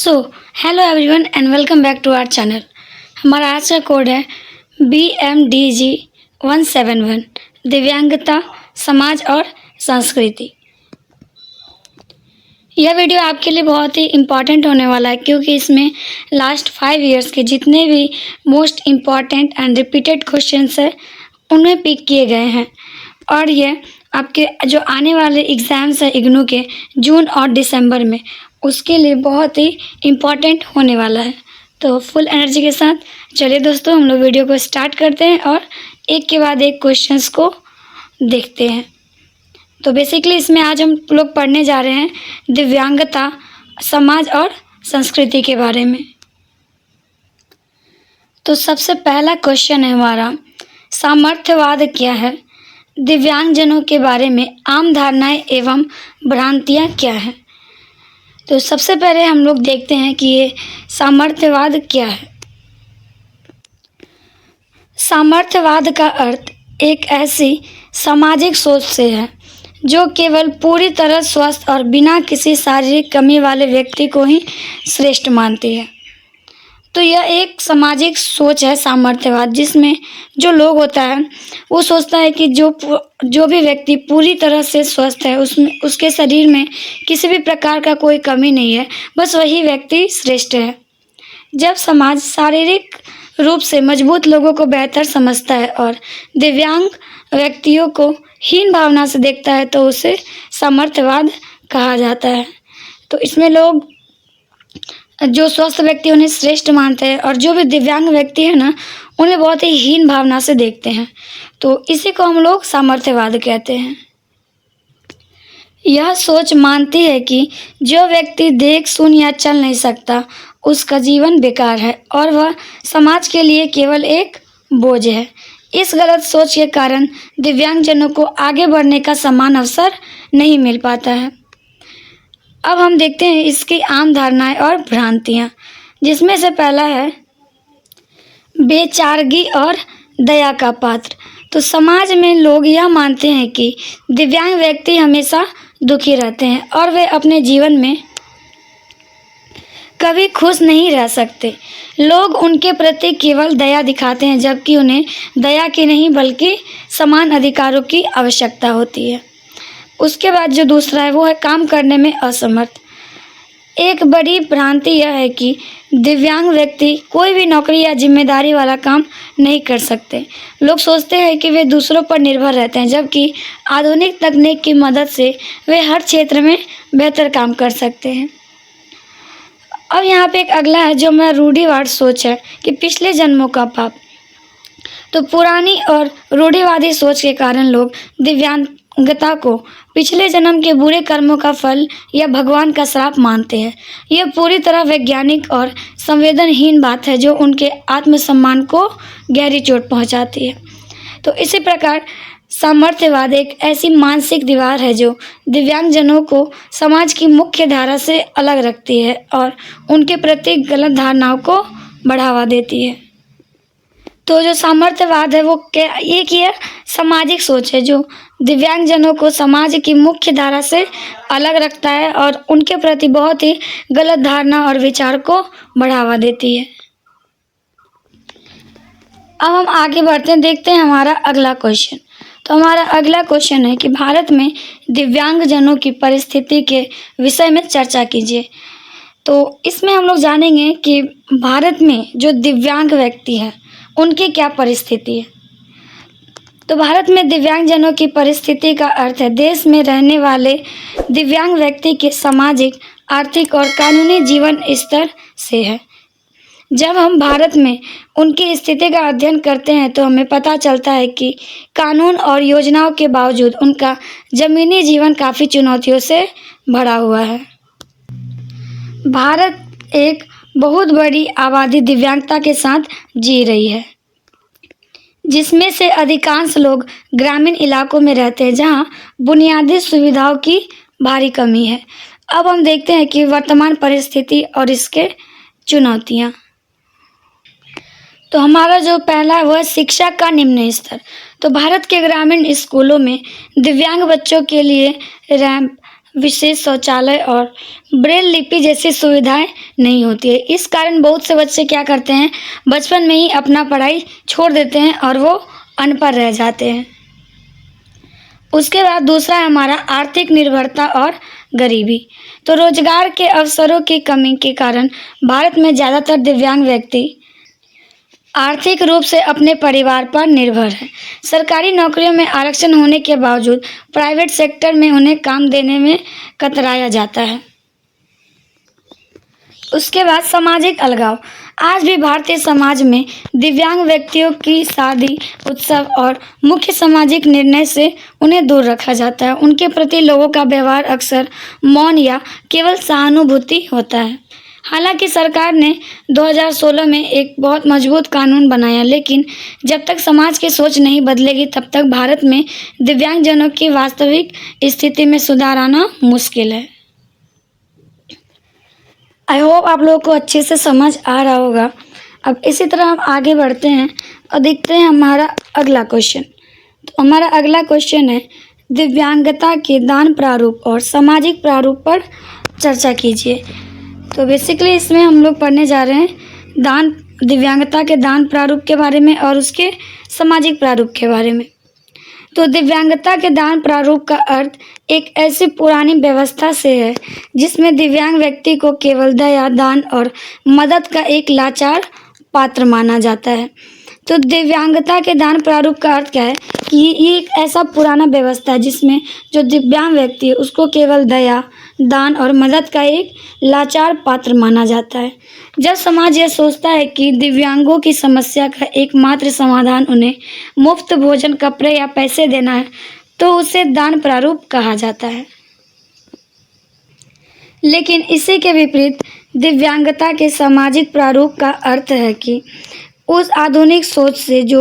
So hello everyone and welcome back to our channel. हमारा आज का कोड है BMDG171 दिव्यांगता, समाज और संस्कृति। यह वीडियो आपके लिए बहुत ही इम्पॉर्टेंट होने वाला है क्योंकि इसमें लास्ट 5 इयर्स के जितने भी most important and repeated questions है उन्हें पिक किए गए हैं और ये आपके जो आने वाले एग्ज़ाम्स हैं इग्नू के जून और दिसंबर में, उसके लिए बहुत ही इम्पॉर्टेंट होने वाला है। तो फुल एनर्जी के साथ चलिए दोस्तों हम लोग वीडियो को स्टार्ट करते हैं और एक के बाद एक क्वेश्चंस को देखते हैं। तो बेसिकली इसमें आज हम लोग पढ़ने जा रहे हैं दिव्यांगता, समाज और संस्कृति के बारे में। तो सबसे पहला क्वेश्चन है हमारा, सामर्थ्यवाद क्या है? दिव्यांगजनों के बारे में आम धारणाएं एवं भ्रांतियां क्या हैं? तो सबसे पहले हम लोग देखते हैं कि ये सामर्थ्यवाद क्या है। सामर्थ्यवाद का अर्थ एक ऐसी सामाजिक सोच से है जो केवल पूरी तरह स्वस्थ और बिना किसी शारीरिक कमी वाले व्यक्ति को ही श्रेष्ठ मानती है। तो यह एक सामाजिक सोच है सामर्थ्यवाद, जिसमें जो लोग होता है वो सोचता है कि जो भी व्यक्ति पूरी तरह से स्वस्थ है, उसके शरीर में किसी भी प्रकार का कोई कमी नहीं है, बस वही व्यक्ति श्रेष्ठ है। जब समाज शारीरिक रूप से मजबूत लोगों को बेहतर समझता है और दिव्यांग व्यक्तियों को हीन भावना से देखता है तो उसे सामर्थ्यवाद कहा जाता है। तो इसमें लोग जो स्वस्थ व्यक्ति उन्हें श्रेष्ठ मानते हैं और जो भी दिव्यांग व्यक्ति है ना, उन्हें बहुत ही हीन भावना से देखते हैं। तो इसी को हम लोग सामर्थ्यवाद कहते हैं। यह सोच मानती है कि जो व्यक्ति देख, सुन या चल नहीं सकता उसका जीवन बेकार है और वह समाज के लिए केवल एक बोझ है। इस गलत सोच के कारण दिव्यांगजनों को आगे बढ़ने का समान अवसर नहीं मिल पाता है। अब हम देखते हैं इसकी आम धारणाएं और भ्रांतियां, जिसमें से पहला है बेचारगी और दया का पात्र। तो समाज में लोग यह मानते हैं कि दिव्यांग व्यक्ति हमेशा दुखी रहते हैं और वे अपने जीवन में कभी खुश नहीं रह सकते। लोग उनके प्रति केवल दया दिखाते हैं, जबकि उन्हें दया की नहीं बल्कि समान अधिकारों की आवश्यकता होती है। उसके बाद जो दूसरा है वो है काम करने में असमर्थ। एक बड़ी भ्रांति यह है कि दिव्यांग व्यक्ति कोई भी नौकरी या जिम्मेदारी वाला काम नहीं कर सकते। लोग सोचते हैं कि वे दूसरों पर निर्भर रहते हैं, जबकि आधुनिक तकनीक की मदद से वे हर क्षेत्र में बेहतर काम कर सकते हैं। अब यहाँ पे एक अगला है जो मेरा रूढ़िवाद सोच है कि पिछले जन्मों का पाप। तो पुरानी और रूढ़िवादी सोच के कारण लोग दिव्यांगता को पिछले जन्म के बुरे कर्मों का फल या भगवान का श्राप मानते हैं। यह पूरी तरह वैज्ञानिक और संवेदनहीन बात है जो उनके आत्मसम्मान को गहरी चोट पहुंचाती है। तो इसी प्रकार सामर्थ्यवाद एक ऐसी मानसिक दीवार है जो दिव्यांगजनों को समाज की मुख्य धारा से अलग रखती है और उनके प्रति गलत धारणाओं को बढ़ावा देती है। तो जो सामर्थ्यवाद है वो क्या, एक ये सामाजिक सोच है जो दिव्यांगजनों को समाज की मुख्य धारा से अलग रखता है और उनके प्रति बहुत ही गलत धारणा और विचार को बढ़ावा देती है। अब हम आगे बढ़ते हैं, देखते हैं हमारा अगला क्वेश्चन। तो हमारा अगला क्वेश्चन है कि भारत में दिव्यांगजनों की परिस्थिति के विषय में चर्चा कीजिए। तो इसमें हम लोग जानेंगे कि भारत में जो दिव्यांग व्यक्ति हैं उनकी क्या परिस्थिति है। तो भारत में दिव्यांगजनों की परिस्थिति का अर्थ है देश में रहने वाले दिव्यांग व्यक्ति के सामाजिक, आर्थिक और कानूनी जीवन स्तर से है। जब हम भारत में उनकी स्थिति का अध्ययन करते हैं तो हमें पता चलता है कि कानून और योजनाओं के बावजूद उनका ज़मीनी जीवन काफ़ी चुनौतियों से भरा हुआ है। भारत एक बहुत बड़ी आबादी दिव्यांगता के साथ जी रही है, जिसमें से अधिकांश लोग ग्रामीण इलाकों में रहते हैं जहां बुनियादी सुविधाओं की भारी कमी है। अब हम देखते हैं कि वर्तमान परिस्थिति और इसके चुनौतियां। तो हमारा जो पहला है वह शिक्षा का निम्न स्तर। तो भारत के ग्रामीण स्कूलों में दिव्यांग बच्चों के लिए रैंप, विशेष शौचालय और ब्रेल लिपि जैसी सुविधाएं नहीं होती है। इस कारण बहुत से बच्चे क्या करते हैं, बचपन में ही अपना पढ़ाई छोड़ देते हैं और वो अनपढ़ रह जाते हैं। उसके बाद दूसरा है हमारा आर्थिक निर्भरता और गरीबी। तो रोजगार के अवसरों की कमी के कारण भारत में ज़्यादातर दिव्यांग व्यक्ति आर्थिक रूप से अपने परिवार पर निर्भर है। सरकारी नौकरियों में आरक्षण होने के बावजूद प्राइवेट सेक्टर में उन्हें काम देने में कतराया जाता है। उसके बाद सामाजिक अलगाव। आज भी भारतीय समाज में दिव्यांग व्यक्तियों की शादी, उत्सव और मुख्य सामाजिक निर्णय से उन्हें दूर रखा जाता है। उनके प्रति लोगों का व्यवहार अक्सर मौन या केवल सहानुभूति होता है। हालांकि सरकार ने 2016 में एक बहुत मजबूत कानून बनाया, लेकिन जब तक समाज की सोच नहीं बदलेगी तब तक भारत में दिव्यांगजनों की वास्तविक स्थिति में सुधार आना मुश्किल है। आई होप आप लोगों को अच्छे से समझ आ रहा होगा। अब इसी तरह हम आगे बढ़ते हैं और देखते हैं हमारा अगला क्वेश्चन। तो हमारा अगला क्वेश्चन है, दिव्यांगता के दान प्रारूप और सामाजिक प्रारूप पर चर्चा कीजिए। तो बेसिकली इसमें हम लोग पढ़ने जा रहे हैं दिव्यांगता के दान प्रारूप के बारे में और उसके सामाजिक प्रारूप के बारे में। तो दिव्यांगता के दान प्रारूप का अर्थ एक ऐसी पुरानी व्यवस्था से है जिसमें दिव्यांग व्यक्ति को केवल दया, दान और मदद का एक लाचार पात्र माना जाता है। तो दिव्यांगता के दान प्रारूप का अर्थ क्या है कि ये एक ऐसा पुराना व्यवस्था है जिसमें जो दिव्यांग व्यक्ति है उसको केवल दया, दान और मदद का एक लाचार पात्र माना जाता है। जब समाज यह सोचता है कि दिव्यांगों की समस्या का एकमात्र समाधान उन्हें मुफ्त भोजन, कपड़े या पैसे देना है, तो उसे दान प्रारूप कहा जाता है। लेकिन इसी के विपरीत दिव्यांगता के सामाजिक प्रारूप का अर्थ है कि उस आधुनिक सोच से जो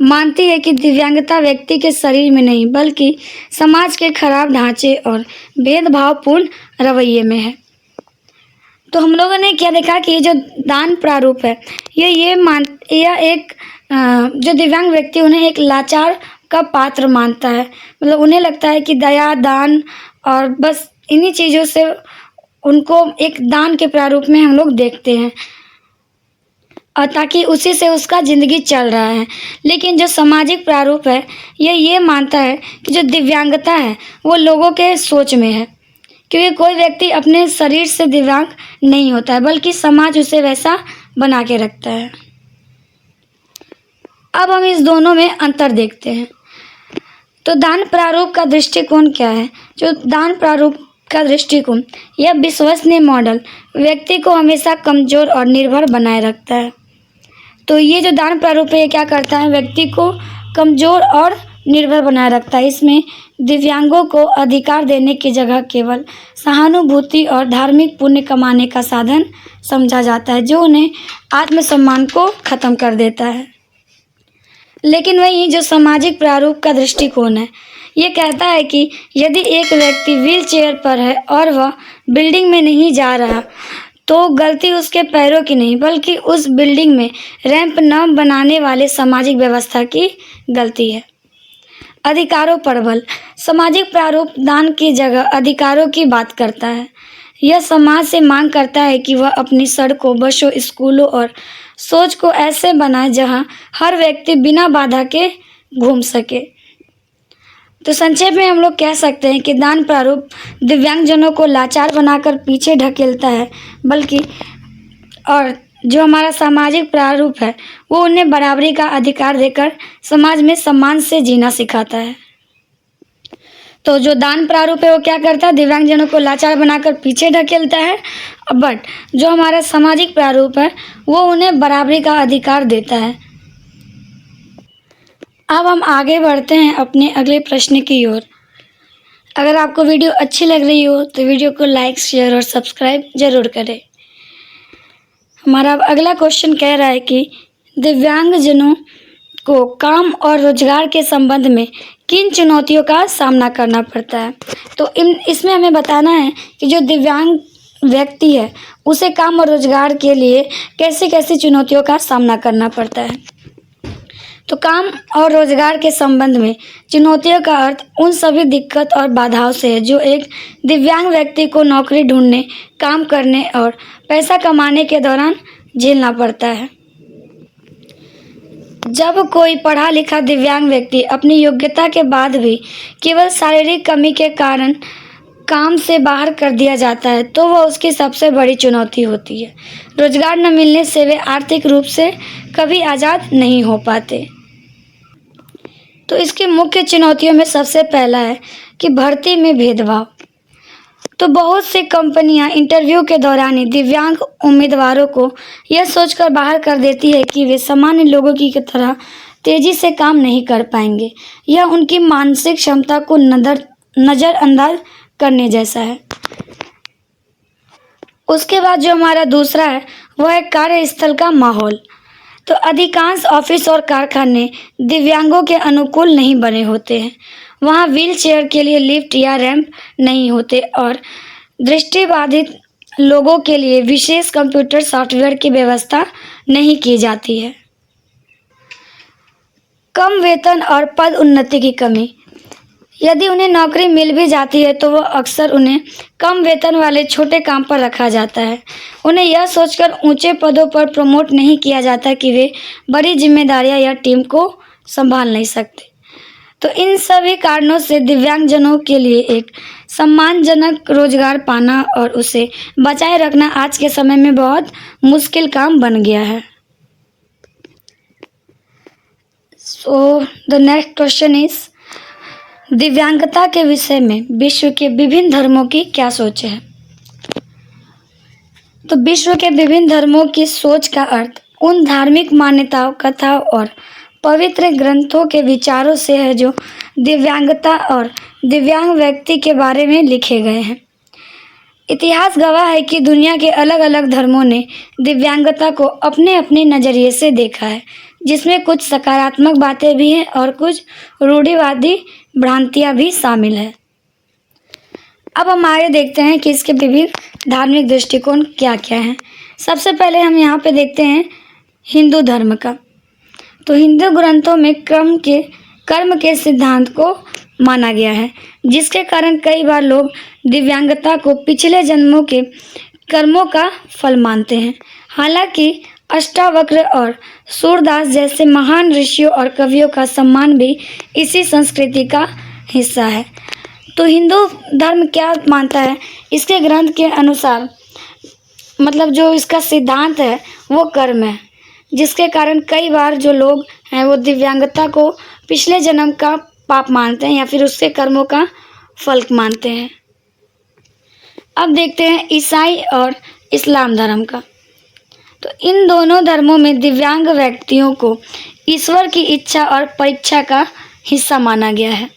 मानती है कि दिव्यांगता व्यक्ति के शरीर में नहीं बल्कि समाज के खराब ढांचे और भेदभावपूर्ण रवैये में है। तो हम लोगों ने क्या देखा कि ये जो दान प्रारूप है यह एक जो दिव्यांग व्यक्ति उन्हें एक लाचार का पात्र मानता है। मतलब उन्हें लगता है कि दया, दान और बस इन्हीं चीज़ों से उनको एक दान के प्रारूप में हम लोग देखते हैं और ताकि उसी से उसका ज़िंदगी चल रहा है। लेकिन जो सामाजिक प्रारूप है ये मानता है कि जो दिव्यांगता है वो लोगों के सोच में है, क्योंकि कोई व्यक्ति अपने शरीर से दिव्यांग नहीं होता है बल्कि समाज उसे वैसा बना के रखता है। अब हम इस दोनों में अंतर देखते हैं। तो दान प्रारूप का दृष्टिकोण क्या है? जो दान प्रारूप का दृष्टिकोण यह विश्वसनीय मॉडल व्यक्ति को हमेशा कमज़ोर और निर्भर बनाए रखता है। तो ये जो दान प्रारूप है ये क्या करता है, व्यक्ति को कमज़ोर और निर्भर बनाए रखता है। इसमें दिव्यांगों को अधिकार देने की जगह केवल सहानुभूति और धार्मिक पुण्य कमाने का साधन समझा जाता है, जो उन्हें आत्मसम्मान को ख़त्म कर देता है। लेकिन वहीं जो सामाजिक प्रारूप का दृष्टिकोण है ये कहता है कि यदि एक व्यक्ति व्हील चेयर पर है और वह बिल्डिंग में नहीं जा रहा तो गलती उसके पैरों की नहीं बल्कि उस बिल्डिंग में रैंप न बनाने वाले सामाजिक व्यवस्था की गलती है। अधिकारों पर बल। सामाजिक प्रारूप दान की जगह अधिकारों की बात करता है। यह समाज से मांग करता है कि वह अपनी सड़कों, बसों, स्कूलों और सोच को ऐसे बनाए जहां हर व्यक्ति बिना बाधा के घूम सके। तो संक्षेप में हम लोग कह सकते हैं कि दान प्रारूप दिव्यांगजनों को लाचार बनाकर पीछे ढकेलता है और जो हमारा सामाजिक प्रारूप है वो उन्हें बराबरी का अधिकार देकर समाज में सम्मान से जीना सिखाता है। तो जो दान प्रारूप है वो क्या करता है, दिव्यांगजनों को लाचार बनाकर पीछे ढकेलता है, बट जो हमारा सामाजिक प्रारूप है वो उन्हें बराबरी का अधिकार देता है। अब हम आगे बढ़ते हैं अपने अगले प्रश्न की ओर। अगर आपको वीडियो अच्छी लग रही हो तो वीडियो को लाइक, शेयर और सब्सक्राइब जरूर करें। हमारा अगला क्वेश्चन कह रहा है कि दिव्यांगजनों को काम और रोजगार के संबंध में किन चुनौतियों का सामना करना पड़ता है। तो इसमें हमें बताना है कि जो दिव्यांग व्यक्ति है उसे काम और रोजगार के लिए कैसी कैसी चुनौतियों का सामना करना पड़ता है। तो काम और रोजगार के संबंध में चुनौतियों का अर्थ उन सभी दिक्कत और बाधाओं से है जो एक दिव्यांग व्यक्ति को नौकरी ढूंढने, काम करने और पैसा कमाने के दौरान झेलना पड़ता है। जब कोई पढ़ा लिखा दिव्यांग व्यक्ति अपनी योग्यता के बाद भी केवल शारीरिक कमी के कारण काम से बाहर कर दिया जाता है तो वह उसकी सबसे बड़ी चुनौती होती है। रोजगार न मिलने से वे आर्थिक रूप से कभी आज़ाद नहीं हो पाते। तो इसकी मुख्य चुनौतियों में सबसे पहला है कि भर्ती में भेदभाव। तो बहुत सी कंपनियां इंटरव्यू के दौरान ही दिव्यांग उम्मीदवारों को यह सोचकर बाहर कर देती है कि वे सामान्य लोगों की तरह तेजी से काम नहीं कर पाएंगे। यह उनकी मानसिक क्षमता को नज़रअंदाज करने जैसा है। उसके बाद जो हमारा दूसरा है वह है कार्यस्थल का माहौल। तो अधिकांश ऑफिस और कारखाने दिव्यांगों के अनुकूल नहीं बने होते हैं। वहाँ व्हील चेयर के लिए लिफ्ट या रैंप नहीं होते और दृष्टिबाधित लोगों के लिए विशेष कंप्यूटर सॉफ्टवेयर की व्यवस्था नहीं की जाती है। कम वेतन और पद उन्नति की कमी। यदि उन्हें नौकरी मिल भी जाती है तो वह अक्सर उन्हें कम वेतन वाले छोटे काम पर रखा जाता है। उन्हें यह सोचकर ऊंचे पदों पर प्रमोट नहीं किया जाता कि वे बड़ी जिम्मेदारियां या टीम को संभाल नहीं सकते। तो इन सभी कारणों से दिव्यांगजनों के लिए एक सम्मानजनक रोजगार पाना और उसे बचाए रखना आज के समय में बहुत मुश्किल काम बन गया है। So the next question is, दिव्यांगता के विषय में विश्व के विभिन्न धर्मों की क्या सोच है। तो विश्व के विभिन्न धर्मों की सोच का अर्थ उन धार्मिक मान्यताओं, कथाओं और पवित्र ग्रंथों के विचारों से है जो दिव्यांगता और दिव्यांग व्यक्ति के बारे में लिखे गए हैं। इतिहास गवाह है कि दुनिया के अलग अलग धर्मों ने दिव्यांगता को अपने अपने नज़रिए से देखा है, जिसमें कुछ सकारात्मक बातें भी हैं और कुछ रूढ़िवादी भ्रांतियां भी शामिल है। अब हम आगे देखते हैं कि इसके विभिन्न धार्मिक दृष्टिकोण क्या क्या हैं। सबसे पहले हम यहाँ पे देखते हैं हिंदू धर्म का। तो हिंदू ग्रंथों में कर्म के सिद्धांत को माना गया है, जिसके कारण कई बार लोग दिव्यांगता को पिछले जन्मों के कर्मों का फल मानते हैं। हालांकि अष्टावक्र और सूरदास जैसे महान ऋषियों और कवियों का सम्मान भी इसी संस्कृति का हिस्सा है। तो हिंदू धर्म क्या मानता है, इसके ग्रंथ के अनुसार मतलब जो इसका सिद्धांत है वो कर्म है, जिसके कारण कई बार जो लोग हैं वो दिव्यांगता को पिछले जन्म का पाप मानते हैं या फिर उसके कर्मों का फल मानते हैं। अब देखते हैं ईसाई और इस्लाम धर्म का। तो इन दोनों धर्मों में दिव्यांग व्यक्तियों को ईश्वर की इच्छा और परीक्षा का हिस्सा माना गया है।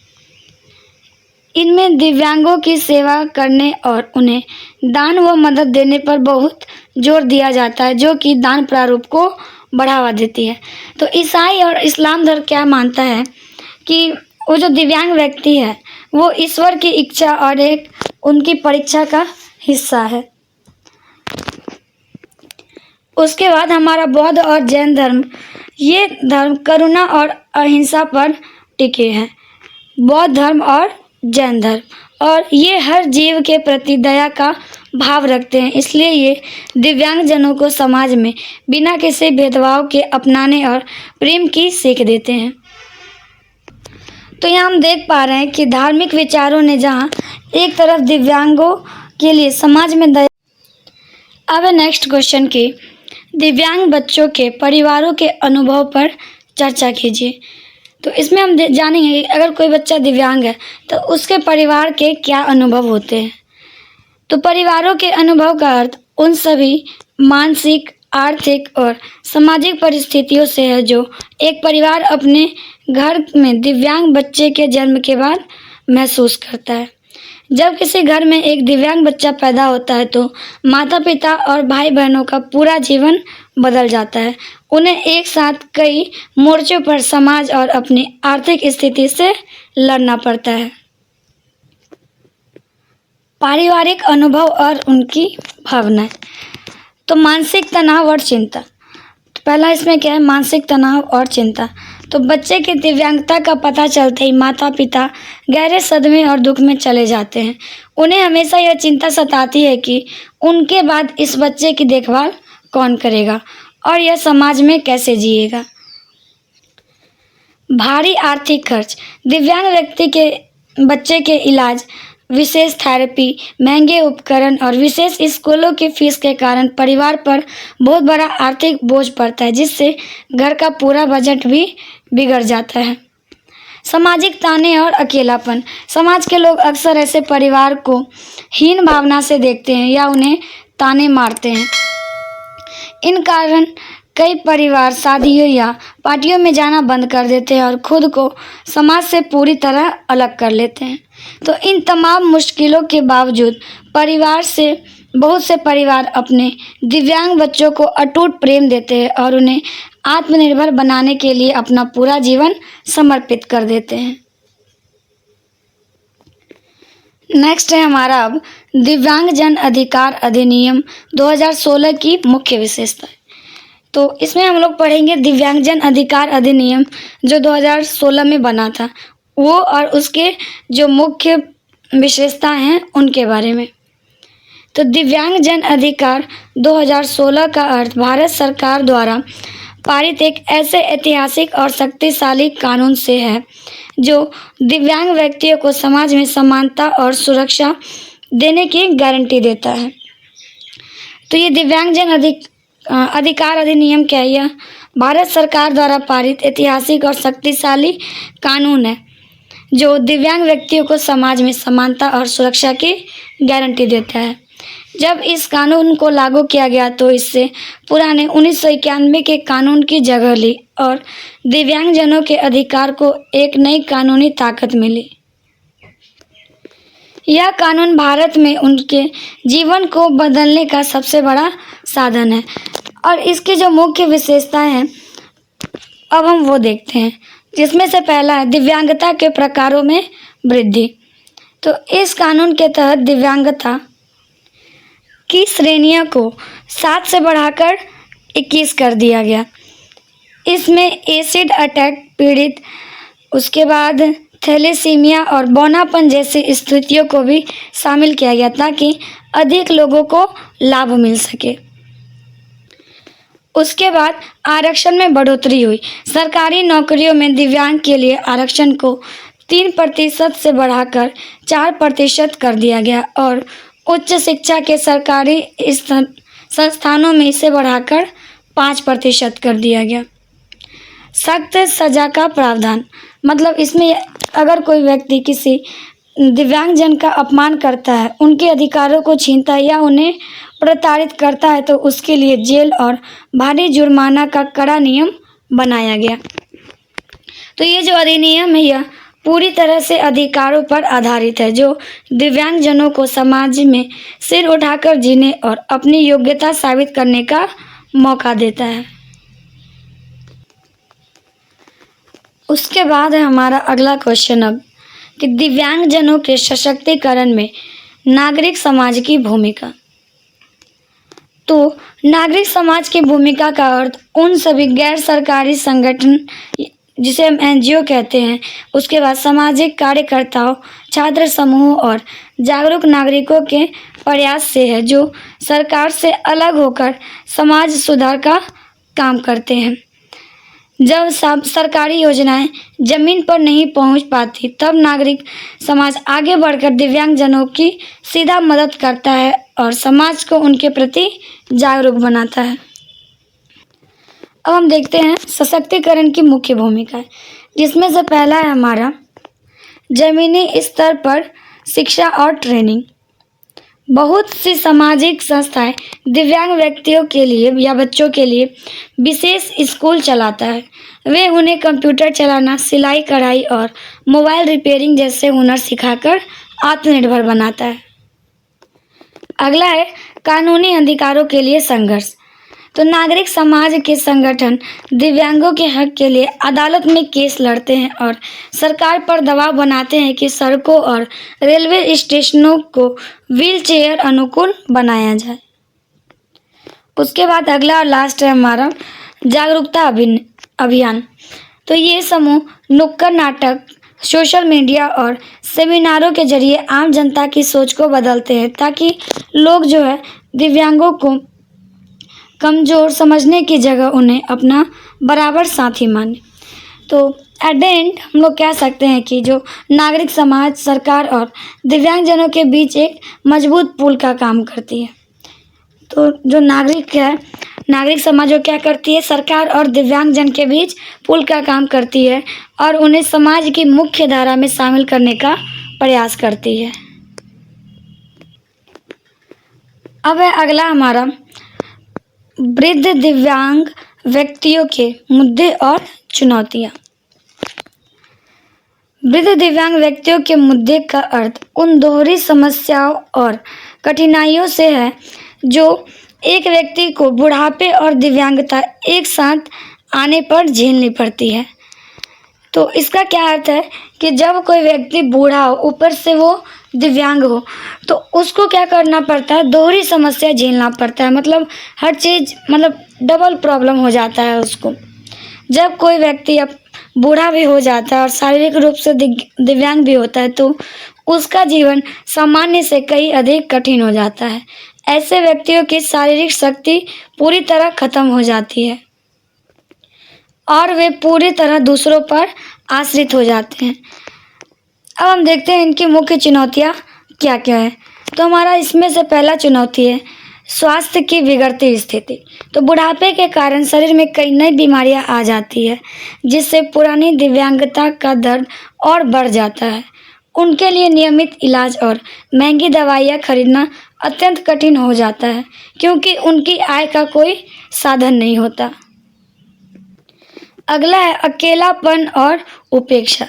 इनमें दिव्यांगों की सेवा करने और उन्हें दान व मदद देने पर बहुत जोर दिया जाता है, जो कि दान प्रारूप को बढ़ावा देती है। तो ईसाई और इस्लाम धर्म क्या मानता है कि वो जो दिव्यांग व्यक्ति है वो ईश्वर की इच्छा और एक उनकी परीक्षा का हिस्सा है। उसके बाद हमारा बौद्ध और जैन धर्म, ये धर्म करुणा और अहिंसा पर टिके हैं। बौद्ध धर्म और जैन धर्म, और ये हर जीव के प्रति दया का भाव रखते हैं, इसलिए ये दिव्यांगजनों को समाज में बिना किसी भेदभाव के अपनाने और प्रेम की सीख देते हैं। तो यहाँ हम देख पा रहे हैं कि धार्मिक विचारों ने जहाँ एक तरफ दिव्यांगों के लिए समाज में दया। अब नेक्स्ट क्वेश्चन की, दिव्यांग बच्चों के परिवारों के अनुभव पर चर्चा कीजिए। तो इसमें हम जानेंगे कि अगर कोई बच्चा दिव्यांग है तो उसके परिवार के क्या अनुभव होते हैं। तो परिवारों के अनुभव का अर्थ उन सभी मानसिक, आर्थिक और सामाजिक परिस्थितियों से है जो एक परिवार अपने घर में दिव्यांग बच्चे के जन्म के बाद महसूस करता है। जब किसी घर में एक दिव्यांग बच्चा पैदा होता है तो माता पिता और भाई बहनों का पूरा जीवन बदल जाता है। उन्हें एक साथ कई मोर्चों पर समाज और अपनी आर्थिक स्थिति से लड़ना पड़ता है। पारिवारिक अनुभव और उनकी भावनाएं। तो मानसिक तनाव और चिंता। तो पहला इसमें क्या है, मानसिक तनाव और चिंता। तो बच्चे की दिव्यांगता का पता चलते ही माता पिता गहरे सदमे और दुख में चले जाते हैं। उन्हें हमेशा यह चिंता सताती है कि उनके बाद इस बच्चे की देखभाल कौन करेगा और यह समाज में कैसे जिएगा। भारी आर्थिक खर्च। दिव्यांग व्यक्ति के बच्चे के इलाज, विशेष थेरेपी, महंगे उपकरण और विशेष स्कूलों की फीस के कारण परिवार पर बहुत बड़ा आर्थिक बोझ पड़ता है, जिससे घर का पूरा बजट भी बिगड़ जाता है। सामाजिक ताने और अकेलापन। समाज के लोग अक्सर ऐसे परिवार को हीन भावना से देखते हैं या उन्हें ताने मारते हैं। इन कारण कई परिवार शादियों या पार्टियों में जाना बंद कर देते हैं और खुद को समाज से पूरी तरह अलग कर लेते हैं। तो इन तमाम मुश्किलों के बावजूद बहुत से परिवार अपने दिव्यांग बच्चों को अटूट प्रेम देते हैं और उन्हें आत्मनिर्भर बनाने के लिए अपना पूरा जीवन समर्पित कर देते हैं। नेक्स्ट है हमारा अब दिव्यांग जन अधिकार अधिनियम 2016 की मुख्य विशेषताएं। तो इसमें हम लोग पढ़ेंगे दिव्यांग जन अधिकार अधिनियम जो 2016 में बना था वो और उसके जो मुख्य विशेषताएं हैं उनके बारे में। तो दिव्यांग जन अधिकार 2016 का अर्थ भारत सरकार द्वारा पारित एक ऐसे ऐतिहासिक और शक्तिशाली कानून से है जो दिव्यांग व्यक्तियों को समाज में समानता और सुरक्षा देने की गारंटी देता है। तो ये दिव्यांग जन अधिकार अधिनियम क्या है? यह भारत सरकार द्वारा पारित ऐतिहासिक और शक्तिशाली कानून है जो दिव्यांग व्यक्तियों को समाज में समानता और सुरक्षा की गारंटी देता है। जब इस कानून को लागू किया गया तो इससे पुराने 1991 के कानून की जगह ली और दिव्यांगजनों के अधिकार को एक नई कानूनी ताकत मिली। यह कानून भारत में उनके जीवन को बदलने का सबसे बड़ा साधन है और इसकी जो मुख्य विशेषताएं हैं अब हम वो देखते हैं, जिसमें से पहला है दिव्यांगता के प्रकारों में वृद्धि। तो इस कानून के तहत दिव्यांगता की श्रेणियों को 7 से बढ़ाकर 21 कर दिया गया। इसमें एसिड अटैक पीड़ित, उसके बाद थैलेसीमिया और बौनापन जैसी स्थितियों को भी शामिल किया गया ताकि अधिक लोगों को लाभ मिल सके। उसके बाद आरक्षण में बढ़ोतरी हुई। सरकारी नौकरियों में दिव्यांग के लिए आरक्षण को 3% से बढ़ाकर 4% कर दिया गया और उच्च शिक्षा के सरकारी संस्थानों में इसे बढ़ाकर 5% कर दिया गया। सख्त सजा का प्रावधान, मतलब इसमें अगर कोई व्यक्ति किसी दिव्यांगजन का अपमान करता है, उनके अधिकारों को छीनता है या उन्हें प्रताड़ित करता है तो उसके लिए जेल और भारी जुर्माना का कड़ा नियम बनाया गया। तो ये जो अधिनियम है यह पूरी तरह से अधिकारों पर आधारित है जो दिव्यांगजनों को समाज में सिर उठाकर जीने और अपनी योग्यता साबित करने का मौका देता है। उसके बाद है हमारा अगला क्वेश्चन अब कि दिव्यांगजनों के सशक्तिकरण में नागरिक समाज की भूमिका। तो नागरिक समाज की भूमिका का अर्थ उन सभी गैर सरकारी संगठन जिसे हम NGO कहते हैं, उसके बाद सामाजिक कार्यकर्ताओं, छात्र समूह और जागरूक नागरिकों के प्रयास से है जो सरकार से अलग होकर समाज सुधार का काम करते हैं। जब सरकारी योजनाएं जमीन पर नहीं पहुंच पाती तब नागरिक समाज आगे बढ़कर दिव्यांगजनों की सीधा मदद करता है और समाज को उनके प्रति जागरूक बनाता है। अब हम देखते हैं सशक्तिकरण की मुख्य भूमिका, जिसमें से पहला है हमारा जमीनी स्तर पर शिक्षा और ट्रेनिंग। बहुत सी सामाजिक संस्थाएं दिव्यांग व्यक्तियों के लिए या बच्चों के लिए विशेष स्कूल चलाता है। वे उन्हें कंप्यूटर चलाना, सिलाई कढ़ाई और मोबाइल रिपेयरिंग जैसे हुनर सिखाकर आत्मनिर्भर बनाता है। अगला है कानूनी अधिकारों के लिए संघर्ष। तो नागरिक समाज के संगठन दिव्यांगों के हक के लिए अदालत में केस लड़ते हैं और सरकार पर दबाव बनाते हैं कि सड़कों और रेलवे स्टेशनों को व्हीलचेयर अनुकूल बनाया जाए। उसके बाद अगला और लास्ट है हमारा जागरूकता अभियान। तो ये समूह नुक्कड़ नाटक, सोशल मीडिया और सेमिनारों के जरिए आम जनता की सोच को बदलते हैं, ताकि लोग जो है दिव्यांगों को कमज़ोर समझने की जगह उन्हें अपना बराबर साथी माने। तो एट द एंड हम लोग कह सकते हैं कि जो नागरिक समाज, सरकार और दिव्यांगजनों के बीच एक मजबूत पुल का काम करती है। तो जो नागरिक है, नागरिक समाज जो क्या करती है, सरकार और दिव्यांगजन के बीच पुल का काम करती है और उन्हें समाज की मुख्य धारा में शामिल करने का प्रयास करती है। अब है अगला हमारा वृद्ध दिव्यांग व्यक्तियों के मुद्दे और चुनौतियाँ। वृद्ध दिव्यांग व्यक्तियों के मुद्दे का अर्थ उन दोहरी समस्याओं और कठिनाइयों से है जो एक व्यक्ति को बुढ़ापे और दिव्यांगता एक साथ आने पर झेलनी पड़ती है। तो इसका क्या अर्थ है कि जब कोई व्यक्ति बूढ़ा हो, ऊपर से वो दिव्यांग हो, तो उसको क्या करना पड़ता है, दोहरी समस्या झेलना पड़ता है। मतलब हर चीज़, मतलब डबल प्रॉब्लम हो जाता है उसको। जब कोई व्यक्ति अब बूढ़ा भी हो जाता है और शारीरिक रूप से दिव्यांग भी होता है, तो उसका जीवन सामान्य से कई अधिक कठिन हो जाता है। ऐसे व्यक्तियों की शारीरिक शक्ति पूरी तरह खत्म हो जाती है और वे पूरी तरह दूसरों पर आश्रित हो जाते हैं। अब हम देखते हैं इनकी मुख्य चुनौतियाँ क्या क्या है। तो हमारा इसमें से पहला चुनौती है स्वास्थ्य की बिगड़ती स्थिति। तो बुढ़ापे के कारण शरीर में कई नई बीमारियां आ जाती है, जिससे पुरानी दिव्यांगता का दर्द और बढ़ जाता है। उनके लिए नियमित इलाज और महंगी दवाइयाँ खरीदना अत्यंत कठिन हो जाता है, क्योंकि उनकी आय का कोई साधन नहीं होता। अगला है अकेलापन और उपेक्षा।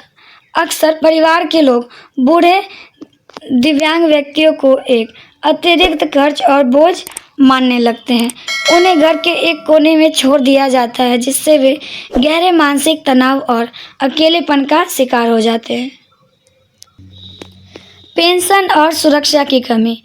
अक्सर परिवार के लोग बूढ़े दिव्यांग व्यक्तियों को एक अतिरिक्त खर्च और बोझ मानने लगते हैं। उन्हें घर के एक कोने में छोड़ दिया जाता है, जिससे वे गहरे मानसिक तनाव और अकेलेपन का शिकार हो जाते हैं। पेंशन और सुरक्षा की कमी।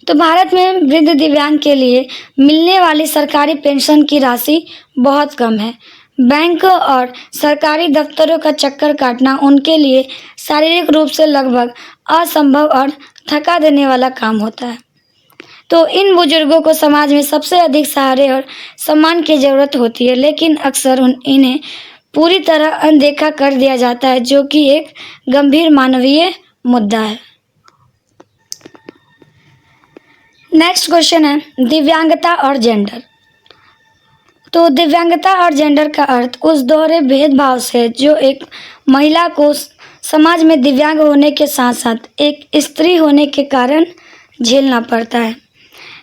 तो भारत में वृद्ध दिव्यांग के लिए मिलने वाली सरकारी पेंशन की राशि बहुत कम है। बैंकों और सरकारी दफ्तरों का चक्कर काटना उनके लिए शारीरिक रूप से लगभग असंभव और थका देने वाला काम होता है। तो इन बुजुर्गों को समाज में सबसे अधिक सहारे और सम्मान की ज़रूरत होती है, लेकिन अक्सर इन्हें पूरी तरह अनदेखा कर दिया जाता है, जो कि एक गंभीर मानवीय मुद्दा है। नेक्स्ट क्वेश्चन है दिव्यांगता और जेंडर। तो दिव्यांगता और जेंडर का अर्थ उस दोहरे भेदभाव से जो एक महिला को समाज में दिव्यांग होने के साथ साथ एक स्त्री होने के कारण झेलना पड़ता है।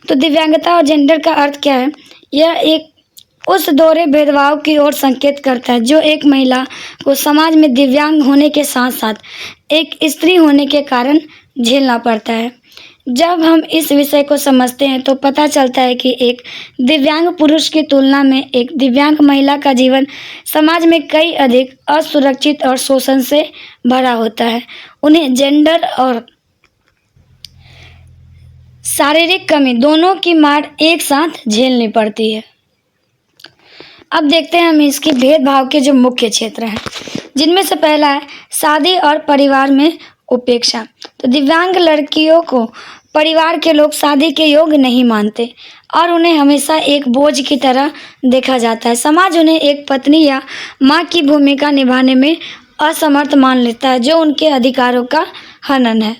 तो दिव्यांगता और जेंडर का अर्थ क्या है? यह एक उस दोहरे भेदभाव की ओर संकेत करता है जो एक महिला को समाज में दिव्यांग होने के साथ साथ एक स्त्री होने के कारण झेलना पड़ता है। जब हम इस विषय को समझते हैं तो पता चलता है कि एक दिव्यांग पुरुष की तुलना में एक दिव्यांग महिला का जीवन समाज में कई अधिक असुरक्षित और शोषण से भरा होता है। उन्हें जेंडर और शारीरिक कमी दोनों की मार एक साथ झेलनी पड़ती है। अब देखते हैं हम इसके भेदभाव के जो मुख्य क्षेत्र हैं, जिनमें से पहला है शादी और परिवार में उपेक्षा। तो दिव्यांग लड़कियों को परिवार के लोग शादी के योग्य नहीं मानते और उन्हें हमेशा एक बोझ की तरह देखा जाता है। समाज उन्हें एक पत्नी या माँ की भूमिका निभाने में असमर्थ मान लेता है, जो उनके अधिकारों का हनन है।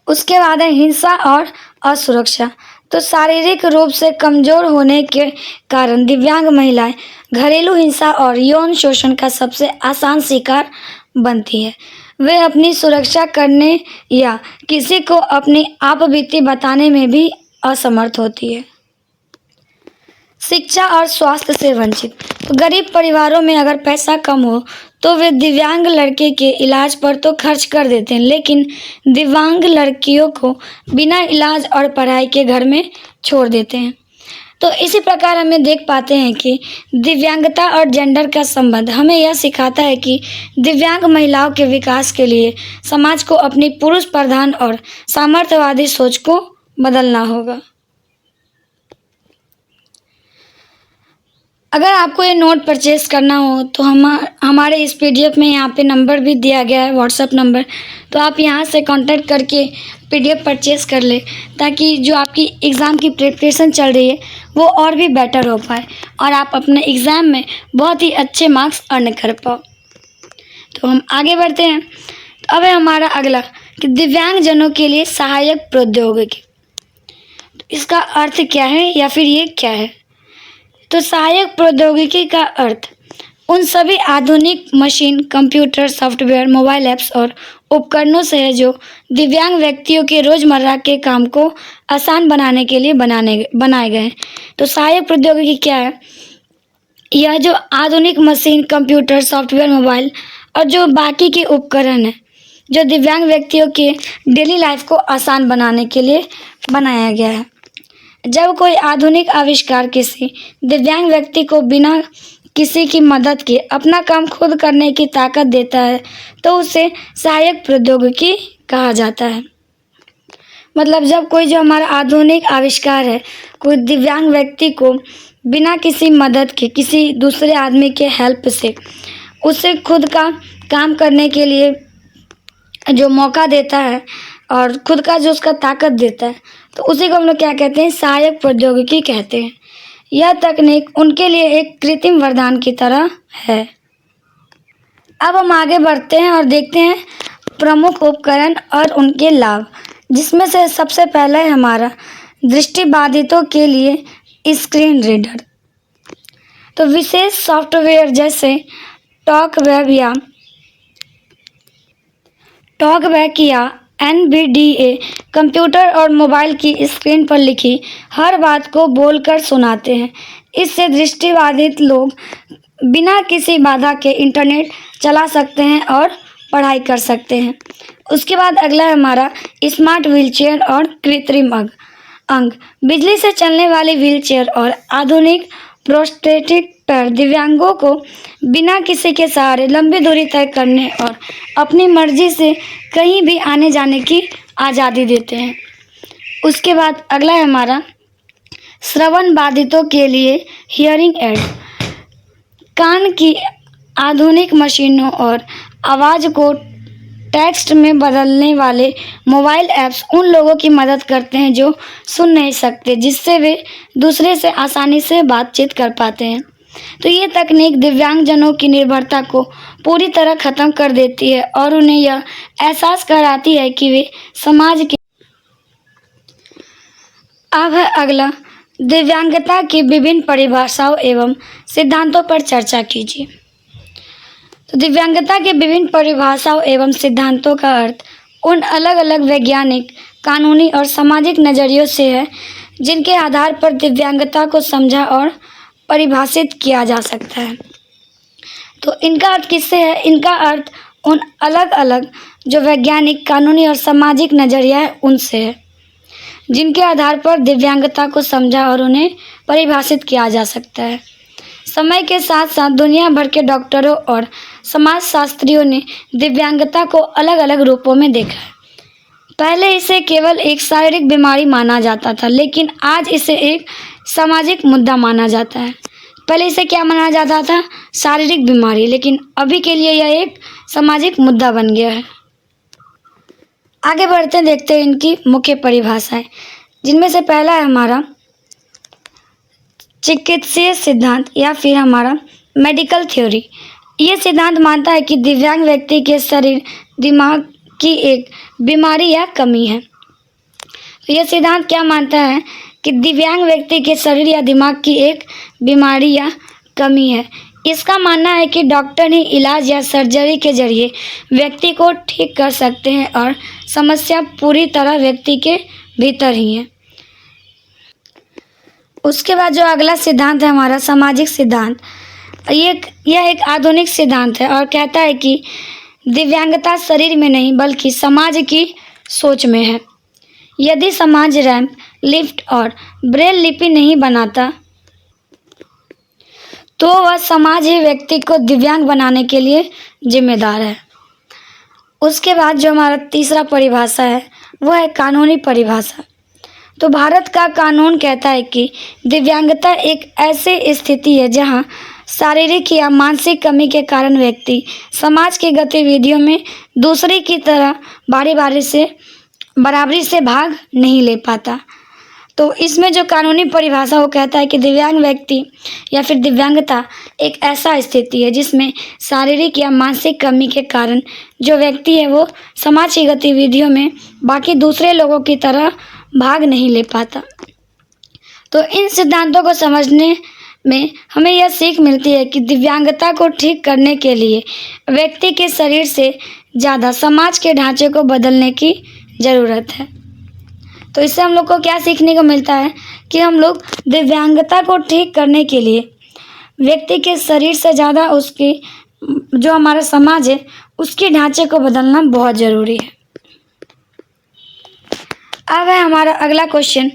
उसके बाद है हिंसा और असुरक्षा। तो शारीरिक रूप से कमज़ोर होने के कारण दिव्यांग महिलाएं घरेलू हिंसा और यौन शोषण का सबसे आसान शिकार बनती है। वे अपनी सुरक्षा करने या किसी को अपनी आपबीती बताने में भी असमर्थ होती है। शिक्षा और स्वास्थ्य से वंचित। तो गरीब परिवारों में अगर पैसा कम हो तो वे दिव्यांग लड़के के इलाज पर तो खर्च कर देते हैं, लेकिन दिव्यांग लड़कियों को बिना इलाज और पढ़ाई के घर में छोड़ देते हैं। तो इसी प्रकार हमें देख पाते हैं कि दिव्यांगता और जेंडर का संबंध हमें यह सिखाता है कि दिव्यांग महिलाओं के विकास के लिए समाज को अपनी पुरुष प्रधान और सामर्थ्यवादी सोच को बदलना होगा। अगर आपको ये नोट परचेस करना हो तो हमारे इस पीडीएफ में यहाँ पे नंबर भी दिया गया है, व्हाट्सएप नंबर, तो आप यहाँ से कांटेक्ट करके पीडीएफ परचेस कर ले, ताकि जो आपकी एग्ज़ाम की प्रिपरेशन चल रही है वो और भी बेटर हो पाए और आप अपने एग्ज़ाम में बहुत ही अच्छे मार्क्स अर्न कर पाओ। तो हम आगे बढ़ते हैं। तो अब है हमारा अगला कि दिव्यांगजनों के लिए सहायक प्रौद्योगिकी। तो इसका अर्थ क्या है या फिर ये क्या है? तो सहायक प्रौद्योगिकी का अर्थ उन सभी आधुनिक machine, computer, software, mobile apps और उपकरणों से है जो दिव्यांग व्यक्तियों के रोज़मर्रा के काम को आसान बनाने के लिए बनाए गए हैं। तो सहायक प्रौद्योगिकी क्या है? यह जो आधुनिक मशीन, कंप्यूटर, सॉफ्टवेयर, मोबाइल और जो बाकी के उपकरण हैं जो दिव्यांग व्यक्तियों के डेली लाइफ को आसान बनाने के लिए बनाया गया है। जब कोई आधुनिक आविष्कार किसी दिव्यांग व्यक्ति को बिना किसी की मदद के अपना काम खुद करने की ताकत देता है तो उसे सहायक प्रौद्योगिकी कहा जाता है। मतलब जब कोई जो हमारा आधुनिक आविष्कार है, कोई दिव्यांग व्यक्ति को बिना किसी मदद के, किसी दूसरे आदमी के हेल्प से उसे खुद का काम करने के लिए जो मौका देता है और खुद का जो उसका ताकत देता है, तो उसी को हम लोग क्या कहते हैं? सहायक प्रौद्योगिकी कहते हैं। यह तकनीक उनके लिए एक कृत्रिम वरदान की तरह है। अब हम आगे बढ़ते हैं और देखते हैं प्रमुख उपकरण और उनके लाभ, जिसमें से सबसे पहला है हमारा दृष्टिबाधितों के लिए स्क्रीन रीडर। तो विशेष सॉफ्टवेयर जैसे टॉकबैक या NVDA कंप्यूटर और मोबाइल की स्क्रीन पर लिखी हर बात को बोलकर सुनाते हैं। इससे दृष्टिबाधित लोग बिना किसी बाधा के इंटरनेट चला सकते हैं और पढ़ाई कर सकते हैं। उसके बाद अगला है हमारा स्मार्ट व्हीलचेयर और कृत्रिम अंग। बिजली से चलने वाली व्हीलचेयर और आधुनिक प्रोस्थेटिक पैर दिव्यांगों को बिना किसी के सहारे लंबी दूरी तय करने और अपनी मर्जी से कहीं भी आने जाने की आज़ादी देते हैं। उसके बाद अगला है हमारा श्रवण बाधितों के लिए हियरिंग एड। कान की आधुनिक मशीनों और आवाज़ को टेक्स्ट में बदलने वाले मोबाइल ऐप्स उन लोगों की मदद करते हैं जो सुन नहीं सकते, जिससे वे दूसरे से आसानी से बातचीत कर पाते हैं। तो ये तकनीक दिव्यांगजनों की निर्भरता को पूरी तरह ख़त्म कर देती है और उन्हें यह एहसास कराती है कि वे समाज के। अब है अगला दिव्यांगता की विभिन्न परिभाषाओं एवं सिद्धांतों पर चर्चा कीजिए। तो दिव्यांगता के विभिन्न परिभाषाओं एवं सिद्धांतों का अर्थ उन अलग अलग वैज्ञानिक, कानूनी और सामाजिक नज़रियों से है जिनके आधार पर दिव्यांगता को समझा और परिभाषित किया जा सकता है। तो इनका अर्थ किससे है? इनका अर्थ उन अलग अलग जो वैज्ञानिक, कानूनी और सामाजिक नज़रिया है उनसे है जिनके आधार पर दिव्यांगता को समझा और उन्हें परिभाषित किया जा सकता है। समय के साथ साथ दुनिया भर के डॉक्टरों और समाजशास्त्रियों ने दिव्यांगता को अलग अलग रूपों में देखा है। पहले इसे केवल एक शारीरिक बीमारी माना जाता था, लेकिन आज इसे एक सामाजिक मुद्दा माना जाता है। पहले इसे क्या माना जाता था? शारीरिक बीमारी, लेकिन अभी के लिए यह एक सामाजिक मुद्दा बन गया है। आगे बढ़ते देखते हैं इनकी मुख्य परिभाषाएं, जिनमें से पहला है हमारा चिकित्सीय सिद्धांत या फिर हमारा मेडिकल थ्योरी। ये सिद्धांत मानता है कि दिव्यांग व्यक्ति के शरीर, दिमाग की एक बीमारी या कमी है। तो यह सिद्धांत क्या मानता है कि दिव्यांग व्यक्ति के शरीर या दिमाग की एक बीमारी या कमी है। इसका मानना है कि डॉक्टर ही इलाज या सर्जरी के जरिए व्यक्ति को ठीक कर सकते हैं और समस्या पूरी तरह व्यक्ति के भीतर ही है। उसके बाद जो अगला सिद्धांत है हमारा सामाजिक सिद्धांत, यह एक आधुनिक सिद्धांत है और कहता है कि दिव्यांगता शरीर में नहीं बल्कि समाज की सोच में है। यदि समाज रैंप, लिफ्ट और ब्रेल लिपि नहीं बनाता तो वह समाज ही व्यक्ति को दिव्यांग बनाने के लिए जिम्मेदार है। उसके बाद जो हमारा तीसरा परिभाषा है वो है कानूनी परिभाषा। तो भारत का कानून कहता है कि दिव्यांगता एक ऐसी स्थिति है जहां शारीरिक या मानसिक कमी के कारण व्यक्ति समाज की गतिविधियों में दूसरे की तरह बराबरी से भाग नहीं ले पाता। तो इसमें जो कानूनी परिभाषा वो कहता है कि दिव्यांग व्यक्ति या फिर दिव्यांगता एक ऐसा स्थिति है जिसमें शारीरिक या मानसिक कमी के कारण जो व्यक्ति है वो समाज की गतिविधियों में बाकी दूसरे लोगों की तरह भाग नहीं ले पाता। तो इन सिद्धांतों को समझने में हमें यह सीख मिलती है कि दिव्यांगता को ठीक करने के लिए व्यक्ति के शरीर से ज़्यादा समाज के ढांचे को बदलने की ज़रूरत है। तो इससे हम लोग को क्या सीखने को मिलता है कि हम लोग दिव्यांगता को ठीक करने के लिए व्यक्ति के शरीर से ज़्यादा उसकी जो हमारा समाज है उसके ढांचे को बदलना बहुत ज़रूरी है। अब है हमारा अगला क्वेश्चन,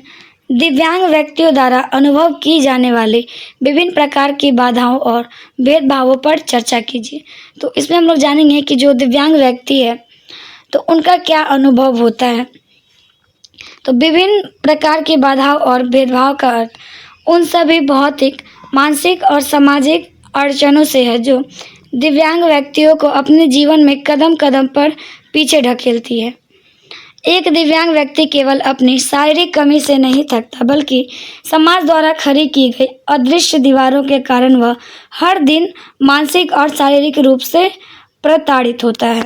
दिव्यांग व्यक्तियों द्वारा अनुभव की जाने वाली विभिन्न प्रकार की बाधाओं और भेदभावों पर चर्चा कीजिए। तो इसमें हम लोग जानेंगे कि जो दिव्यांग व्यक्ति है तो उनका क्या अनुभव होता है। तो विभिन्न प्रकार की बाधाओं और भेदभाव का अर्थ उन सभी भौतिक, मानसिक और सामाजिक अड़चनों से है जो दिव्यांग व्यक्तियों को अपने जीवन में कदम कदम पर पीछे ढकेलती है। एक दिव्यांग व्यक्ति केवल अपनी शारीरिक कमी से नहीं थकता बल्कि समाज द्वारा खड़ी की गई अदृश्य दीवारों के कारण वह हर दिन मानसिक और शारीरिक रूप से प्रताड़ित होता है।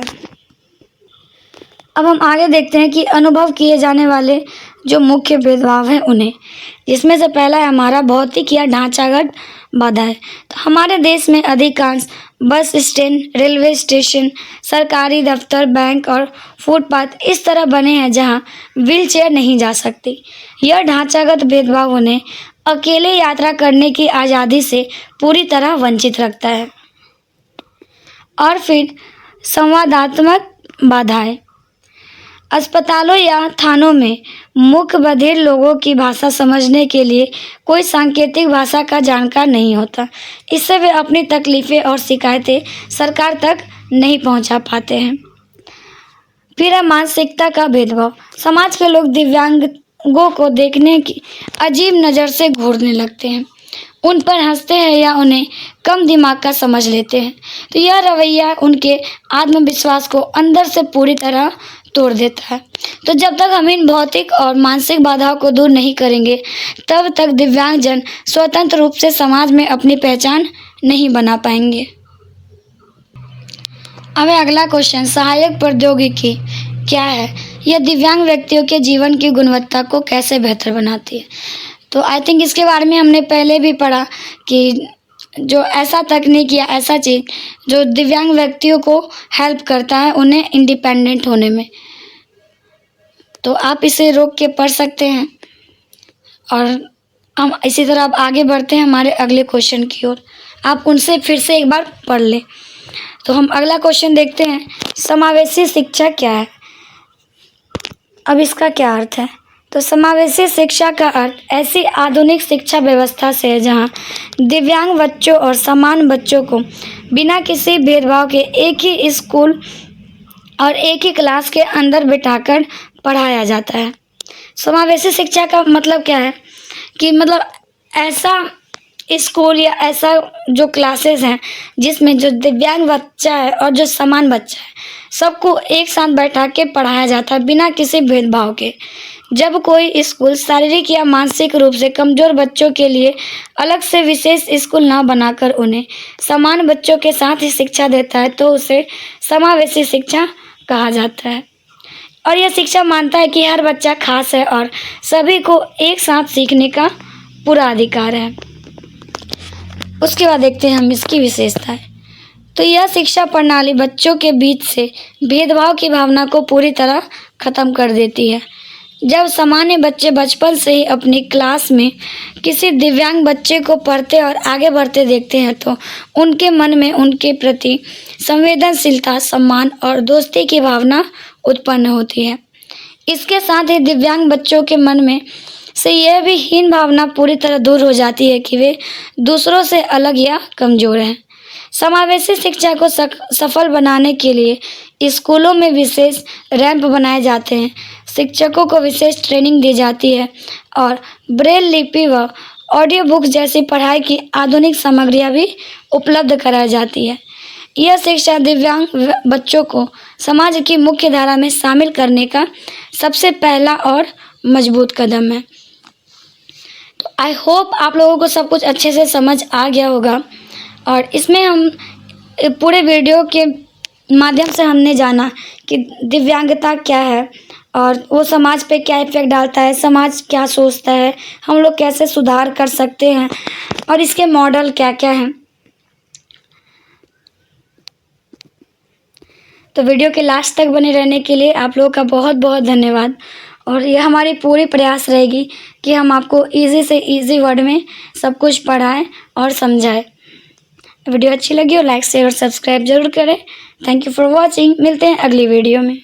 अब हम आगे देखते हैं कि अनुभव किए जाने वाले जो मुख्य भेदभाव हैं उन्हें, जिसमें से पहला है हमारा भौतिक या ढांचागत बाधा है। तो हमारे देश में अधिकांश बस स्टैंड, रेलवे स्टेशन, सरकारी दफ्तर, बैंक और फुटपाथ इस तरह बने हैं जहां व्हीलचेयर नहीं जा सकती। यह ढांचागत भेदभाव उन्हें अकेले यात्रा करने की आज़ादी से पूरी तरह वंचित रखता है। और फिर संवादात्मक बाधाएं, अस्पतालों या थानों में मूक बधिर लोगों की भाषा समझने के लिए कोई सांकेतिक भाषा का जानकार नहीं होता। इससे वे अपनी तकलीफ़ें और शिकायतें सरकार तक नहीं पहुंचा पाते हैं। फिर है मानसिकता का भेदभाव, समाज के लोग दिव्यांगों को देखने की अजीब नज़र से घूरने लगते हैं, उन पर हंसते हैं या उन्हें कम दिमाग का समझ लेते हैं। तो यह रवैया उनके आत्मविश्वास को अंदर से पूरी तरह तोड़ देता है। तो जब तक हम इन भौतिक और मानसिक बाधाओं को दूर नहीं करेंगे तब तक दिव्यांगजन स्वतंत्र रूप से समाज में अपनी पहचान नहीं बना पाएंगे। अब अगला क्वेश्चन, सहायक प्रौद्योगिकी क्या है? यह दिव्यांग व्यक्तियों के जीवन की गुणवत्ता को कैसे बेहतर बनाती है? तो आई थिंक इसके बारे में हमने पहले भी पढ़ा कि जो ऐसा तकनीक या ऐसा चीज़ जो दिव्यांग व्यक्तियों को हेल्प करता है उन्हें इंडिपेंडेंट होने में। तो आप इसे रोक के पढ़ सकते हैं और हम इसी तरह अब आगे बढ़ते हैं हमारे अगले क्वेश्चन की ओर। आप उनसे फिर से एक बार पढ़ लें। तो हम अगला क्वेश्चन देखते हैं, समावेशी शिक्षा क्या है? अब इसका क्या अर्थ है? तो समावेशी शिक्षा का अर्थ ऐसी आधुनिक शिक्षा व्यवस्था से है जहां दिव्यांग बच्चों और समान बच्चों को बिना किसी भेदभाव के एक ही स्कूल और एक ही क्लास के अंदर बिठाकर पढ़ाया जाता है। समावेशी शिक्षा का मतलब क्या है कि मतलब ऐसा स्कूल या ऐसा जो क्लासेस हैं जिसमें जो दिव्यांग बच्चा है और जो समान बच्चा है सबको एक साथ बैठा के पढ़ाया जाता है बिना किसी भेदभाव के। जब कोई स्कूल शारीरिक या मानसिक रूप से कमज़ोर बच्चों के लिए अलग से विशेष स्कूल ना बनाकर उन्हें समान बच्चों के साथ ही शिक्षा देता है तो उसे समावेशी शिक्षा कहा जाता है। और यह शिक्षा मानता है कि हर बच्चा खास है और सभी को एक साथ सीखने का पूरा अधिकार है। उसके बाद देखते हैं हम इसकी विशेषताएं। तो यह शिक्षा प्रणाली बच्चों के बीच से भेदभाव की भावना को पूरी तरह ख़त्म कर देती है। जब सामान्य बच्चे बचपन से ही अपनी क्लास में किसी दिव्यांग बच्चे को पढ़ते और आगे बढ़ते देखते हैं तो उनके मन में उनके प्रति संवेदनशीलता, सम्मान और दोस्ती की भावना उत्पन्न होती है। इसके साथ ही दिव्यांग बच्चों के मन में से यह भी हीन भावना पूरी तरह दूर हो जाती है कि वे दूसरों से अलग या कमज़ोर हैं। समावेशी शिक्षा को सफल बनाने के लिए स्कूलों में विशेष रैंप बनाए जाते हैं, शिक्षकों को विशेष ट्रेनिंग दी जाती है और ब्रेल लिपि व ऑडियो बुक्स जैसी पढ़ाई की आधुनिक सामग्रियाँ भी उपलब्ध कराई जाती है। यह शिक्षा दिव्यांग बच्चों को समाज की मुख्य धारा में शामिल करने का सबसे पहला और मजबूत कदम है। तो आई होप आप लोगों को सब कुछ अच्छे से समझ आ गया होगा और इसमें हम पूरे वीडियो के माध्यम से हमने जाना कि दिव्यांगता क्या है और वो समाज पे क्या इफ़ेक्ट डालता है, समाज क्या सोचता है, हम लोग कैसे सुधार कर सकते हैं और इसके मॉडल क्या क्या हैं। तो वीडियो के लास्ट तक बने रहने के लिए आप लोगों का बहुत बहुत धन्यवाद और ये हमारी पूरी प्रयास रहेगी कि हम आपको इजी से इजी वर्ड में सब कुछ पढ़ाएं और समझाएं। वीडियो अच्छी लगी हो लाइक शेयर और सब्सक्राइब जरूर करें। Thank you for watching. मिलते हैं अगली वीडियो में।